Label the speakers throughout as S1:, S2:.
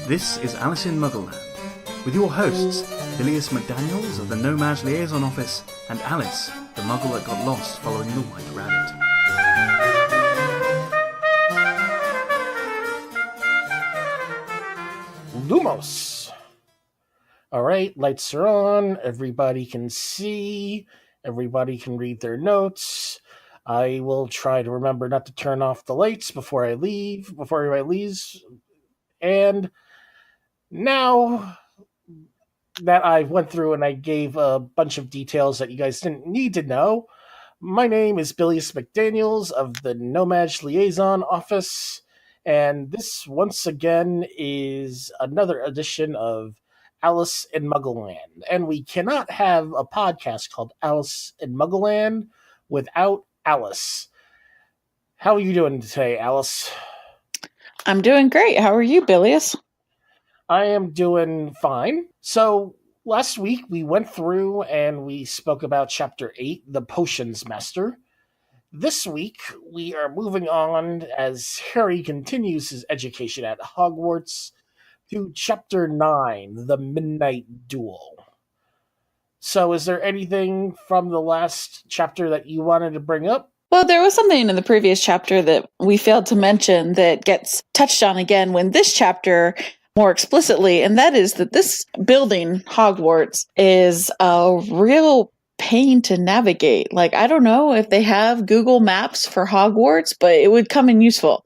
S1: This is Alice in Muggleland, with your hosts, Bilius McDaniels of the No-Maj Liaison Office, and Alice, the Muggle that got lost following the White Rabbit.
S2: Lumos! Alright, lights are on, everybody can see, everybody can read their notes. I will try to remember not to turn off the lights before everybody leaves. And now that I went through and I gave a bunch of details that you guys didn't need to know, my name is Bilius McDaniels of the No-Maj Liaison Office, and this once again is another edition of Alice in Muggleland. And we cannot have a podcast called Alice in Muggleland without Alice. How are you doing today, Alice?
S3: I'm doing great. How are you, Bilius?
S2: I am doing fine. So, last week we went through and we spoke about Chapter 8, The Potions Master. This week we are moving on as Harry continues his education at Hogwarts to Chapter 9, The Midnight Duel. So, is there anything from the last chapter that you wanted to bring up?
S3: Well, there was something in the previous chapter that we failed to mention that gets touched on again when this chapter more explicitly, and that is that this building, Hogwarts, is a real pain to navigate. Like, I don't know if they have Google Maps for Hogwarts, but it would come in useful.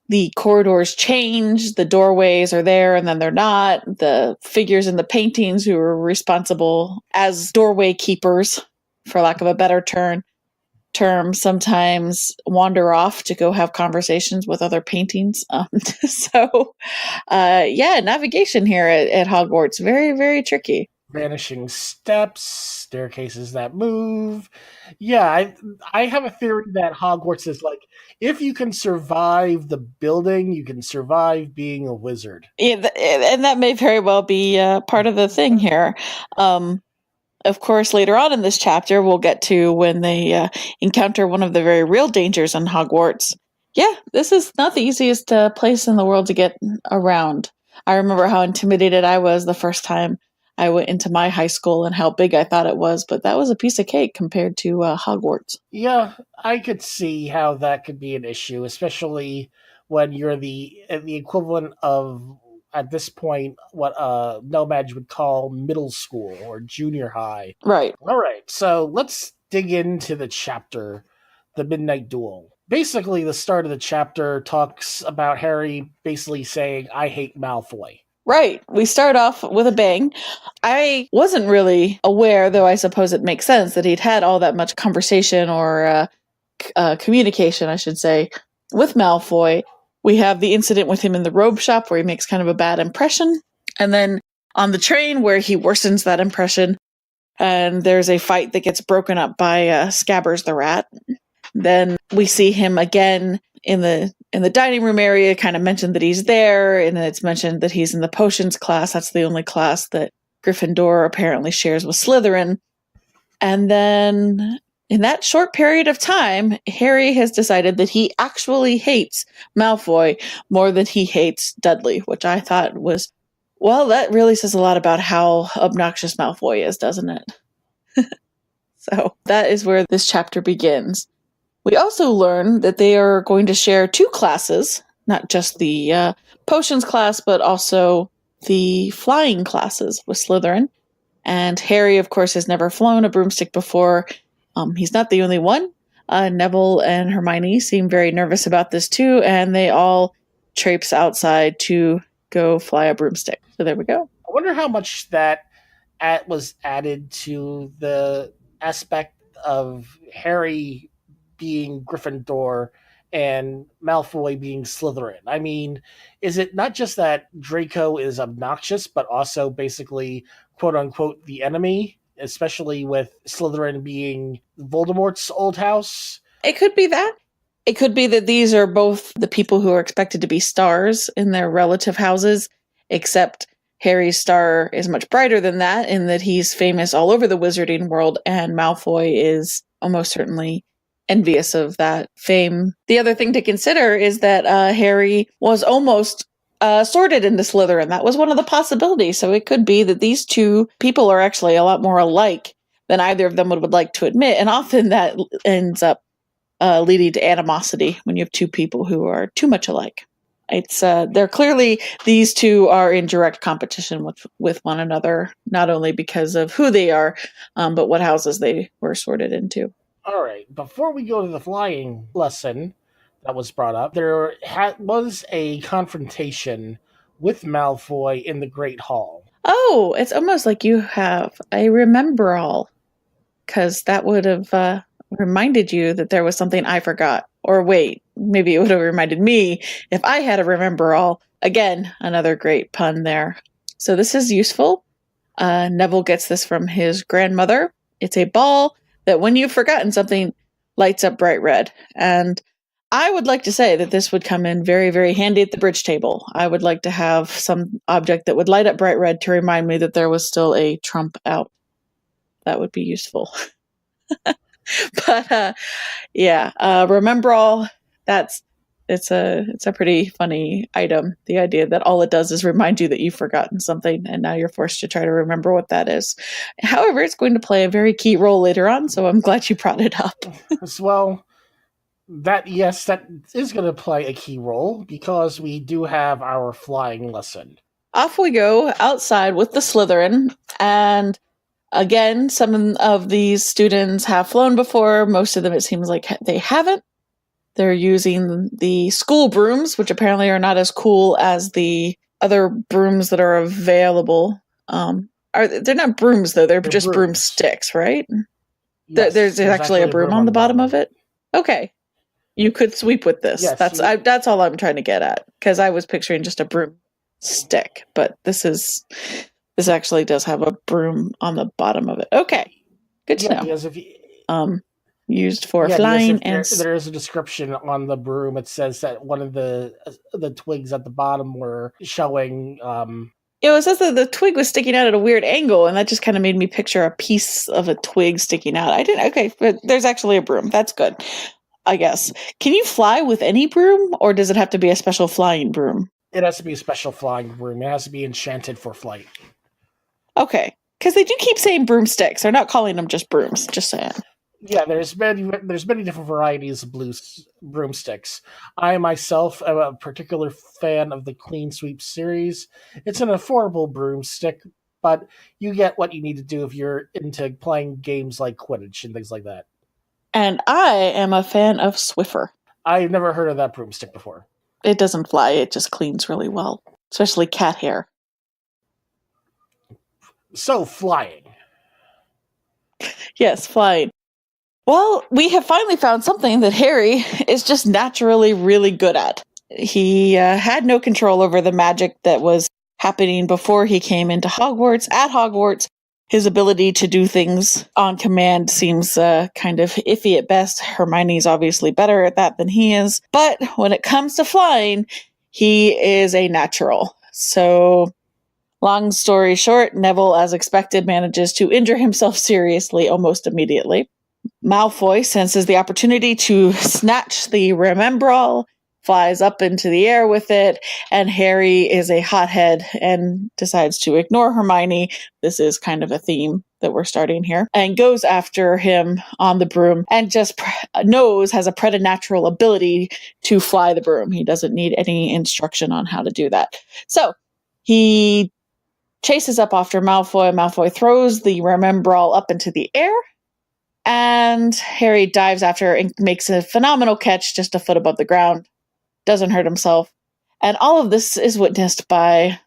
S3: The corridors change, the doorways are there and then they're not. The figures in the paintings who are responsible as doorway keepers, for lack of a better term, sometimes wander off to go have conversations with other paintings. Navigation here at Hogwarts, very, very tricky.
S2: Vanishing steps, staircases that move. Yeah, I have a theory that Hogwarts is like, if you can survive the building, you can survive being a wizard.
S3: Yeah, and that may very well be part of the thing here. Of course, later on in this chapter, we'll get to when they encounter one of the very real dangers in Hogwarts. Yeah, this is not the easiest place in the world to get around. I remember how intimidated I was the first time I went into my high school and how big I thought it was, but that was a piece of cake compared to Hogwarts.
S2: Yeah, I could see how that could be an issue, especially when you're the equivalent of, at this point, what No-Maj would call middle school or junior high.
S3: Right.
S2: All right, so let's dig into the chapter, The Midnight Duel. Basically, the start of the chapter talks about Harry basically saying, I hate Malfoy.
S3: Right. We start off with a bang. I wasn't really aware, though I suppose it makes sense, that he'd had all that much conversation or communication, I should say, with Malfoy. We have the incident with him in the robe shop where he makes kind of a bad impression. And then on the train where he worsens that impression. And there's a fight that gets broken up by Scabbers the Rat. Then we see him again in the dining room area, kind of mentioned that he's there. And it's mentioned that he's in the potions class. That's the only class that Gryffindor apparently shares with Slytherin. And then in that short period of time, Harry has decided that he actually hates Malfoy more than he hates Dudley, which I thought was, well, that really says a lot about how obnoxious Malfoy is, doesn't it? So that is where this chapter begins. We also learn that they are going to share two classes, not just the potions class, but also the flying classes with Slytherin. And Harry, of course, has never flown a broomstick before. He's not the only one. Neville and Hermione seem very nervous about this too, and they all traipse outside to go fly a broomstick. So there we go.
S2: I wonder how much that was added to the aspect of Harry being Gryffindor and Malfoy being Slytherin. I mean, is it not just that Draco is obnoxious, but also basically, quote-unquote, the enemy, especially with Slytherin being Voldemort's old house?
S3: It could be that. It could be that these are both the people who are expected to be stars in their relative houses, except Harry's star is much brighter than that, in that he's famous all over the wizarding world, and Malfoy is almost certainly envious of that fame. The other thing to consider is that Harry was almost sorted into Slytherin. That was one of the possibilities. So it could be that these two people are actually a lot more alike than either of them would like to admit. And often that ends up leading to animosity when you have two people who are too much alike. It's they're clearly, these two are in direct competition with one another, not only because of who they are, but what houses they were sorted into.
S2: All right, before we go to the flying lesson that was brought up, there was a confrontation with Malfoy in the Great Hall.
S3: Oh, it's almost like you have a remember all, because that would have reminded you that there was something I forgot. Or wait, maybe it would have reminded me if I had a remember all. Again, another great pun there. So this is useful. Neville gets this from his grandmother. It's a ball that when you've forgotten something lights up bright red. And I would like to say that this would come in very, very handy at the bridge table. I would like to have some object that would light up bright red to remind me that there was still a trump out. That would be useful. But remember all. It's a pretty funny item. The idea that all it does is remind you that you've forgotten something, and now you're forced to try to remember what that is. However, it's going to play a very key role later on, so I'm glad you brought it up.
S2: Well, that is going to play a key role because we do have our flying lesson.
S3: Off we go outside with the Slytherin, and again, some of these students have flown before. Most of them, it seems like they haven't. They're using the school brooms, which apparently are not as cool as the other brooms that are available. They're not brooms, though. They're just broomsticks, right? Yes, there's actually a broom on the bottom of it? Okay. You could sweep with this. Yes, that's all I'm trying to get at, because I was picturing just a broomstick, but this actually does have a broom on the bottom of it. Okay, good to know.
S2: Because
S3: used for flying, and
S2: there is a description on the broom. It says that one of the twigs at the bottom were showing.
S3: It says that the twig was sticking out at a weird angle, and that just kind of made me picture a piece of a twig sticking out. Okay, but there's actually a broom. That's good, I guess. Can you fly with any broom, or does it have to be a special flying broom?
S2: It has to be a special flying broom. It has to be enchanted for flight.
S3: Okay, because they do keep saying broomsticks. They're not calling them just brooms. Just saying.
S2: Yeah, there's many different varieties of broomsticks. I myself am a particular fan of the Clean Sweep series. It's an affordable broomstick, but you get what you need to do if you're into playing games like Quidditch and things like that.
S3: And I am a fan of Swiffer.
S2: I've never heard of that broomstick before.
S3: It doesn't fly, it just cleans really well, especially cat hair.
S2: So, flying.
S3: Yes, flying. Well, we have finally found something that Harry is just naturally really good at. He had no control over the magic that was happening before he came into Hogwarts. At Hogwarts, his ability to do things on command seems kind of iffy at best. Hermione's obviously better at that than he is. But when it comes to flying, he is a natural. So, long story short, Neville, as expected, manages to injure himself seriously almost immediately. Malfoy senses the opportunity to snatch the Remembrall, flies up into the air with it, and Harry is a hothead and decides to ignore Hermione. This is kind of a theme that we're starting here, and goes after him on the broom and just has a preternatural ability to fly the broom. He doesn't need any instruction on how to do that. So he chases up after Malfoy. Malfoy throws the Remembrall up into the air, and Harry dives after and makes a phenomenal catch just a foot above the ground. Doesn't hurt himself. And all of this is witnessed by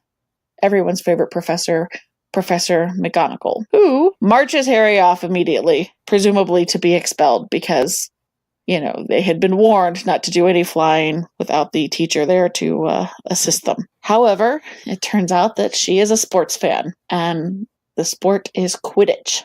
S3: everyone's favorite professor, Professor McGonagall, who marches Harry off immediately, presumably to be expelled because, they had been warned not to do any flying without the teacher there to assist them. However, it turns out that she is a sports fan, and the sport is Quidditch.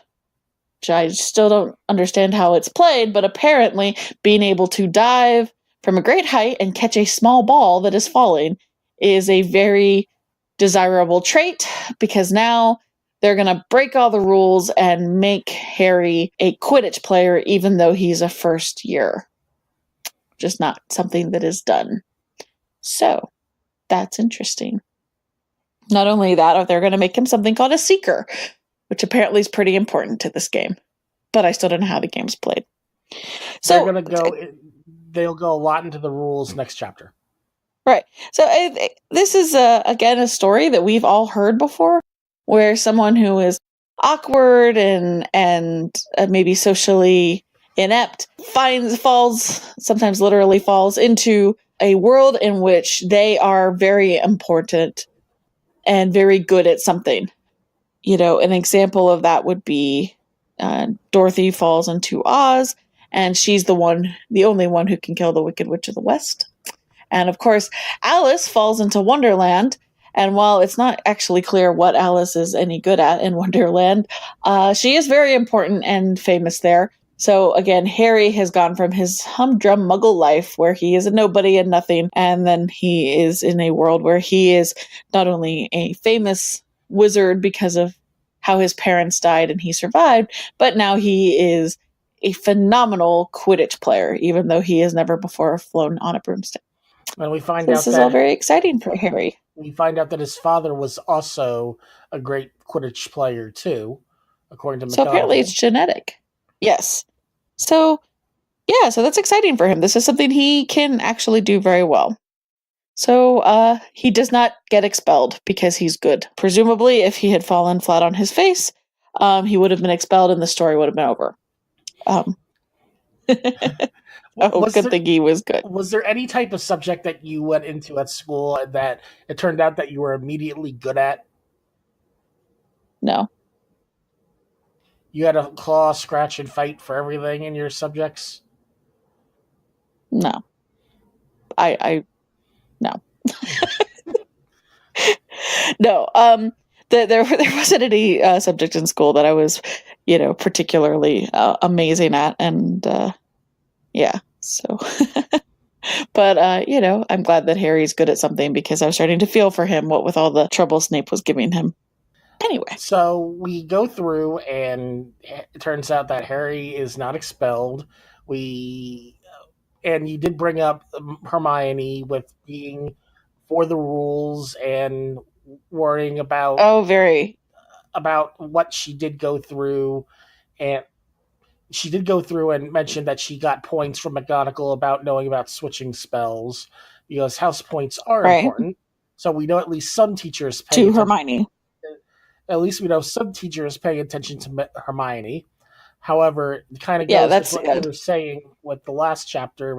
S3: Which I still don't understand how it's played, but apparently being able to dive from a great height and catch a small ball that is falling is a very desirable trait, because now they're going to break all the rules and make Harry a Quidditch player even though he's a first year. Just not something that is done. So, That's interesting. Not only that, they're going to make him something called a Seeker, which apparently is pretty important to this game. But I still don't know how the game's played. So
S2: they'll go a lot into the rules next chapter.
S3: Right. So this is, again, a story that we've all heard before, where someone who is awkward and maybe socially inept sometimes literally falls into a world in which they are very important and very good at something. An example of that would be Dorothy falls into Oz, and she's the only one who can kill the Wicked Witch of the West. And of course, Alice falls into Wonderland. And while it's not actually clear what Alice is any good at in Wonderland, she is very important and famous there. So again, Harry has gone from his humdrum muggle life where he is a nobody and nothing, and then he is in a world where he is not only a famous wizard because of how his parents died and he survived, but now he is a phenomenal Quidditch player, even though he has never before flown on a broomstick.
S2: And we find
S3: this is all very exciting for Harry.
S2: We find out that his father was also a great Quidditch player too, according to McGonagall.
S3: So apparently it's genetic. Yes. So that's exciting for him. This is something he can actually do very well. So he does not get expelled because he's good. Presumably, if he had fallen flat on his face, he would have been expelled and the story would have been over. Good thing he was good.
S2: Was there any type of subject that you went into at school that it turned out that you were immediately good at?
S3: No.
S2: You had to claw, scratch, and fight for everything in your subjects?
S3: No. No. No. There wasn't any subject in school that I was, particularly amazing at, and yeah. So, but I'm glad that Harry's good at something because I was starting to feel for him, what with all the trouble Snape was giving him. Anyway,
S2: so we go through, and it turns out that Harry is not expelled. And you did bring up Hermione with being for the rules and worrying about about what she did go through, and she did go through and mention that she got points from McGonagall about knowing about switching spells because house points are important. So we know at least some teachers
S3: to Hermione.
S2: At least we know some teachers paying attention to Hermione. However, it kind of goes with what you were saying with the last chapter.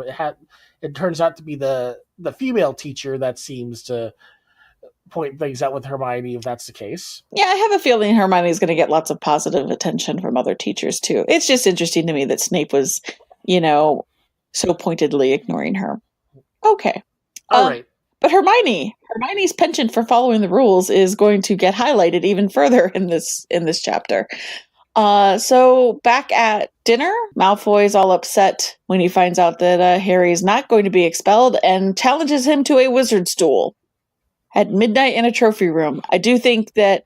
S2: It turns out to be the female teacher that seems to point things out with Hermione, if that's the case.
S3: Yeah, I have a feeling Hermione's going to get lots of positive attention from other teachers, too. It's just interesting to me that Snape was, so pointedly ignoring her. Okay.
S2: All right.
S3: But Hermione's penchant for following the rules is going to get highlighted even further in this chapter. So back at dinner, Malfoy's all upset when he finds out that Harry's not going to be expelled and challenges him to a wizard's duel at midnight in a trophy room. I do think that,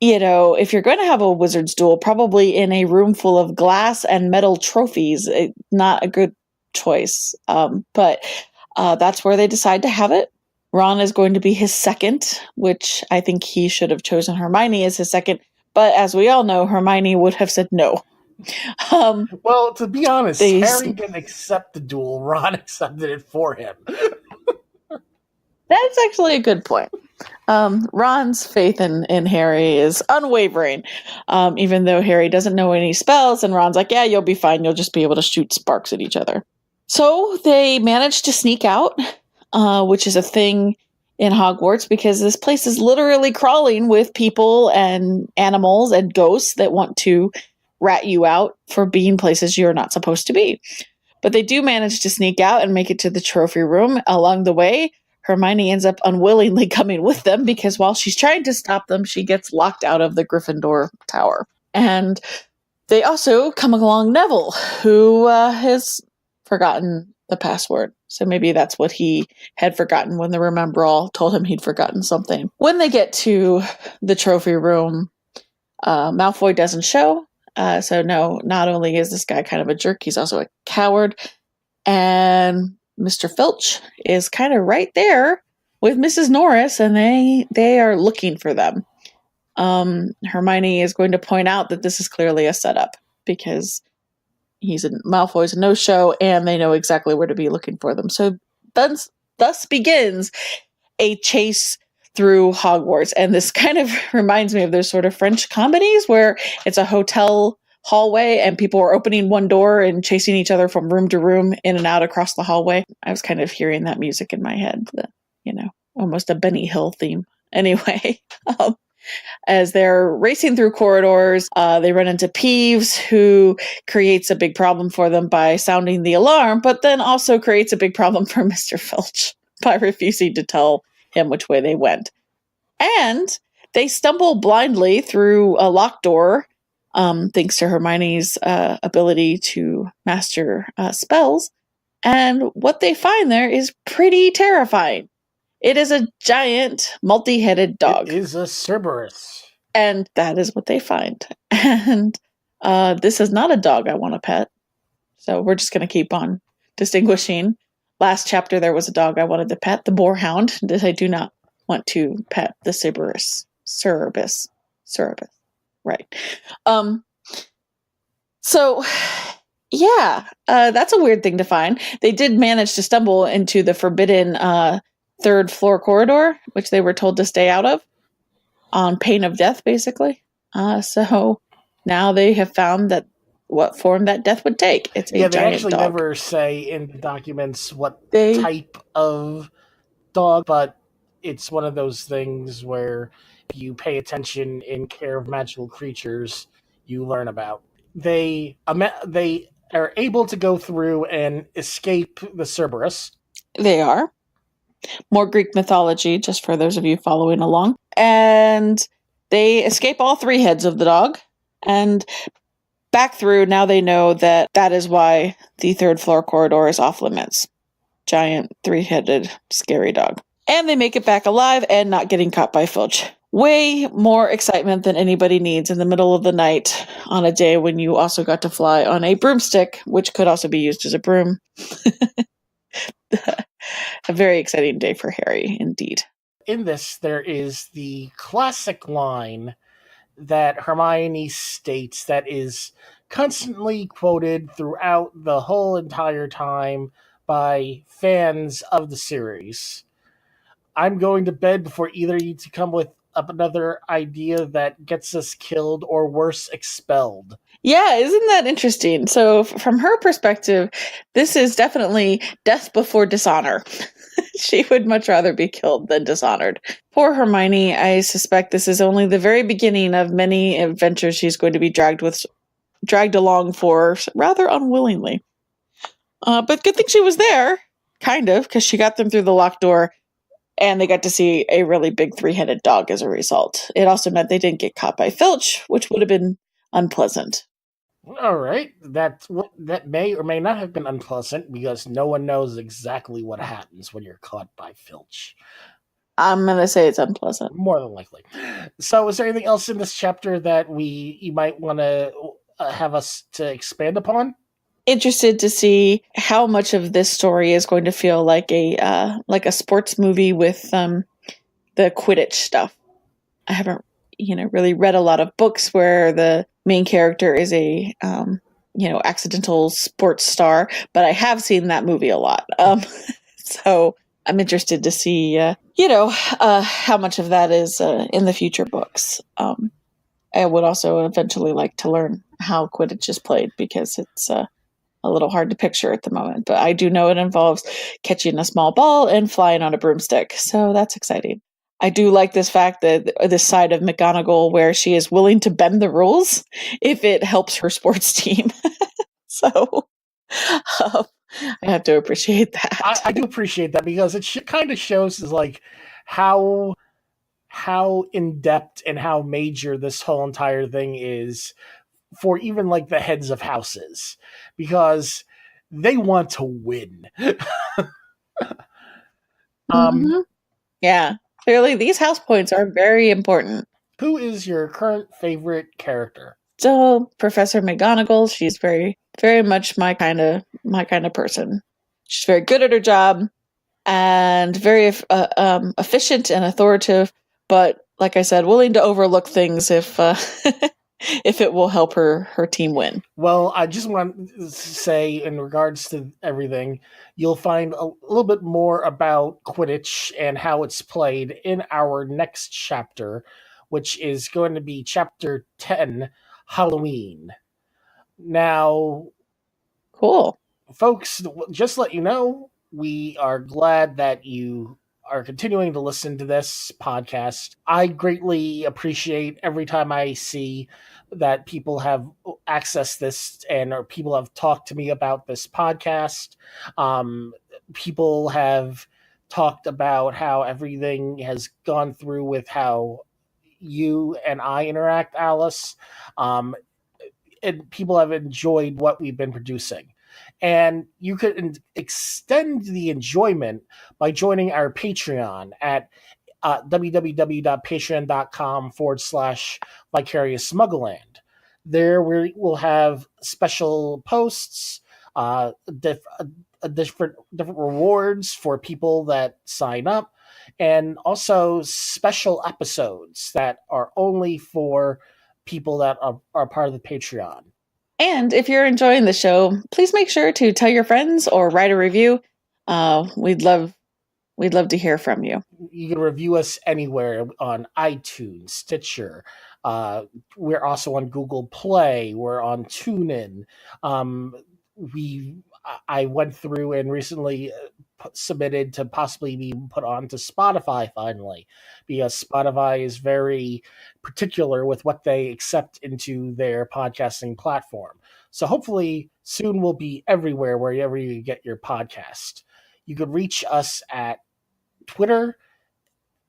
S3: if you're going to have a wizard's duel, probably in a room full of glass and metal trophies, not a good choice. But that's where they decide to have it. Ron is going to be his second, which I think he should have chosen Hermione as his second. But as we all know, Hermione would have said no.
S2: Well, to be honest, Harry didn't accept the duel. Ron accepted it for him.
S3: That's actually a good point. Ron's faith in Harry is unwavering, even though Harry doesn't know any spells, and Ron's like, yeah, you'll be fine. You'll just be able to shoot sparks at each other. So they manage to sneak out, which is a thing in Hogwarts because this place is literally crawling with people and animals and ghosts that want to rat you out for being places you're not supposed to be. But they do manage to sneak out and make it to the trophy room. Along the way, Hermione ends up unwillingly coming with them because while she's trying to stop them, she gets locked out of the Gryffindor tower. And they also come along Neville, who has forgotten the password. So maybe that's what he had forgotten when the Remember All told him he'd forgotten something. When they get to the trophy room, Malfoy doesn't show. So no, not only is this guy kind of a jerk, he's also a coward. And Mr. Filch is kind of right there with Mrs. Norris, and they are looking for them. Hermione is going to point out that this is clearly a setup because Malfoy's a no-show, and they know exactly where to be looking for them. So thus begins a chase through Hogwarts. And this kind of reminds me of those sort of French comedies where it's a hotel hallway and people are opening one door and chasing each other from room to room, in and out across the hallway. I was kind of hearing that music in my head, almost a Benny Hill theme. Anyway, as they're racing through corridors, they run into Peeves, who creates a big problem for them by sounding the alarm, but then also creates a big problem for Mr. Filch by refusing to tell him which way they went. And they stumble blindly through a locked door, thanks to Hermione's ability to master spells. And what they find there is pretty terrifying. It is a giant, multi-headed dog.
S2: It is a Cerberus.
S3: And that is what they find. And this is not a dog I want to pet. So we're just going to keep on distinguishing. Last chapter, there was a dog I wanted to pet, the boarhound. I do not want to pet the Cerberus. Right. So, yeah, that's a weird thing to find. They did manage to stumble into the forbidden third floor corridor, which they were told to stay out of on pain of death, basically. So now they have found that what form that death would take. It's a giant dog.
S2: Yeah, they actually never say in the documents what type of dog, but it's one of those things where if you pay attention in Care of Magical Creatures, you learn about. They are able to go through and escape the Cerberus.
S3: They are. More Greek mythology, just for those of you following along. And they escape all three heads of the dog. And back through, now they know that is why the third floor corridor is off limits. Giant, three-headed, scary dog. And they make it back alive and not getting caught by Filch. Way more excitement than anybody needs in the middle of the night on a day when you also got to fly on a broomstick, which could also be used as a broom. A very exciting day for Harry, indeed.
S2: In this, there is the classic line that Hermione states that is constantly quoted throughout the whole entire time by fans of the series. I'm going to bed before either of you to come with another idea that gets us killed or worse, expelled.
S3: Yeah, isn't that interesting? So from her perspective, this is definitely death before dishonor. She would much rather be killed than dishonored. Poor Hermione, I suspect this is only the very beginning of many adventures she's going to be dragged along for rather unwillingly. But good thing she was there, kind of, because she got them through the locked door, and they got to see a really big three-headed dog as a result. It also meant they didn't get caught by Filch, which would have been unpleasant.
S2: All right, that may or may not have been unpleasant because no one knows exactly what happens when you're caught by Filch.
S3: I'm going to say it's unpleasant.
S2: More than likely. So is there anything else in this chapter that you might want to have us to expand upon?
S3: Interested to see how much of this story is going to feel like a sports movie with the Quidditch stuff. I haven't really read a lot of books where the main character is a accidental sports star, but I have seen that movie a lot. So I'm interested to see how much of that is in the future books. I would also eventually like to learn how Quidditch is played because it's a little hard to picture at the moment, but I do know it involves catching a small ball and flying on a broomstick, so that's exciting. I do like this fact that this side of McGonagall where she is willing to bend the rules if it helps her sports team. So I have to appreciate that.
S2: I do appreciate that because it kind of shows like how in depth and how major this whole entire thing is for even like the heads of houses because they want to win.
S3: Mm-hmm. Yeah. Clearly, these house points are very important.
S2: Who is your current favorite character?
S3: So, Professor McGonagall. She's very, very much my kind of person. She's very good at her job. and very efficient and authoritative, but like I said, willing to overlook things if if it will help her team win.
S2: Well, I just want to say, in regards to everything, you'll find a little bit more about Quidditch and how it's played in our next chapter, which is going to be chapter 10, Halloween. Now,
S3: Cool.
S2: folks, just let you know, we are glad that you are continuing to listen to this podcast. I greatly appreciate every time I see that people have accessed this and or people have talked to me about this podcast. People have talked about how everything has gone through with how you and I interact, Alice. And people have enjoyed what we've been producing. And you could extend the enjoyment by joining our Patreon at www.patreon.com/Vicarious Smuggleland. There we will have special posts, different rewards for people that sign up, and also special episodes that are only for people that are part of the Patreon.
S3: And if you're enjoying the show, please make sure to tell your friends or write a review. We'd love to hear from you.
S2: You can review us anywhere on iTunes, Stitcher. We're also on Google Play. We're on TuneIn. I went through and recently submitted to possibly be put onto Spotify finally, because Spotify is very particular with what they accept into their podcasting platform. So hopefully soon we'll be everywhere wherever you get your podcast. You could reach us at Twitter.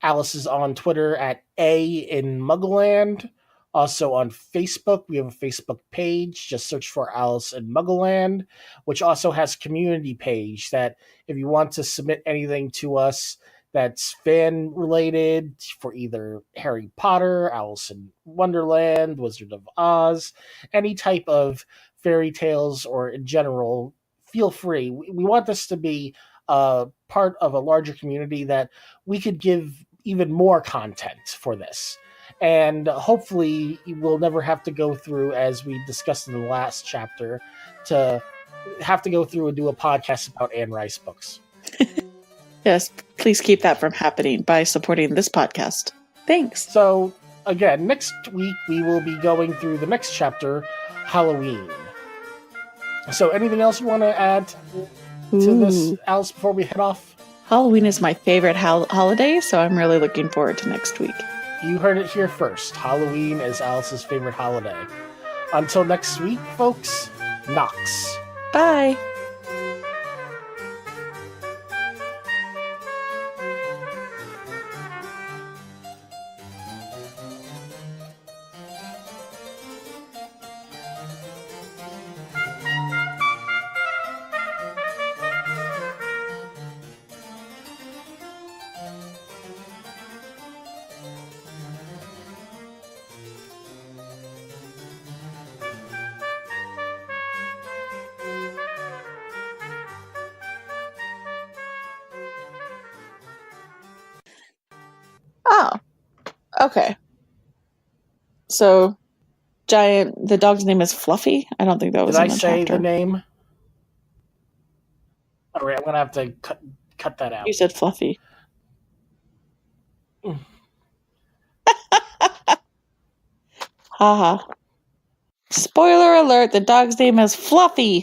S2: Alice is on Twitter at A in Muggleland. Also on Facebook, we have a Facebook page. Just search for Alice in Muggleland, which also has a community page that if you want to submit anything to us that's fan related for either Harry Potter, Alice in Wonderland, Wizard of Oz, any type of fairy tales or in general, feel free. We want this to be part of a larger community that we could give even more content for this. And hopefully we'll never have to go through, as we discussed in the last chapter, to have to go through and do a podcast about Anne Rice books.
S3: Yes, please keep that from happening by supporting this podcast. Thanks.
S2: So, again, next week we will be going through the next chapter, Halloween. So, anything else you want to add to this, Alice, before we head off?
S3: Halloween is my favorite holiday, so I'm really looking forward to next week.
S2: You heard it here first. Halloween is Alice's favorite holiday. Until next week, folks, Knox.
S3: Bye. Oh, okay. So, the dog's name is Fluffy? I don't think that was
S2: Did
S3: in
S2: I
S3: the
S2: say
S3: chapter.
S2: the name? All right, I'm going to have to cut that out.
S3: You said Fluffy. Haha. Spoiler alert, the dog's name is Fluffy.